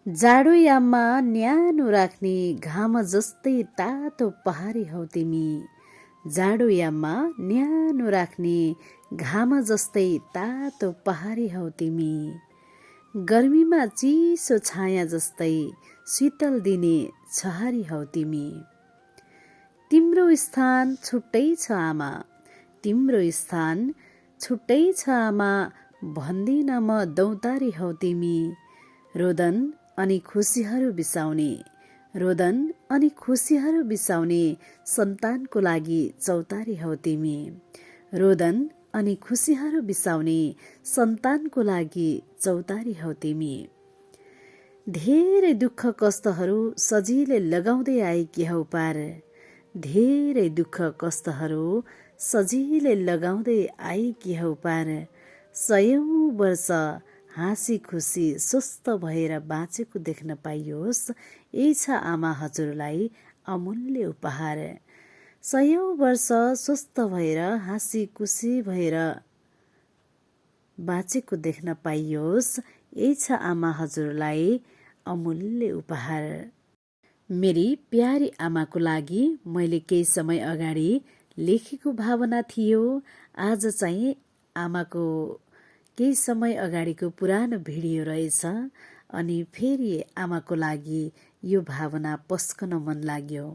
जाडोयाममा न्यानो राख्ने घाम जस्तै तातो पहाडी हौ तिमी। जाडोयाममा न्यानो राख्ने घाम जस्तै तातो पहाडी हौ तिमी। गर्मीमा चिसो छाया जस्तै शीतल दिने छहारी हौ तिमी। तिम्रो स्थान छुट्टै छ आमा, तिम्रो स्थान छुट्टै छ आमा, भन्दिन म दौतारी हौ तिमी। रोदन अनि खुसीहरू बिसाउने, रोदन अनि खुसीहरू बिसाउने सन्तानको लागि चौतारी हौ तिमी। रोदन अनि खुसीहरू बिसाउने सन्तानको लागि चौतारी हौ तिमी। धेरै दुःख कष्टहरू सजिलै लगाउँदै आएकी हौ पार, धेरै दुःख कष्टहरू सजिलै लगाउँदै आएकी हौ पार। सयौं वर्ष हाँसी खुसी स्वस्थ भएर बाँचेको देख्न पाइयोस्, यही छ आमा हजुरलाई अमूल्य उपहार। सयौं वर्ष स्वस्थ भएर हाँसी खुसी भएर बाँचेको देख्न पाइयोस्, यही छ आमा हजुरलाई अमूल्य उपहार। मेरी प्यारी आमाको लागि मैले केही समय अगाडि लेखेको भावना थियो। आज चाहिँ आमाको केही समय अगाडिको पुरानो भिडियो रहेछ अनि फेरि आमाको लागि यो भावना पस्कन मन लाग्यो।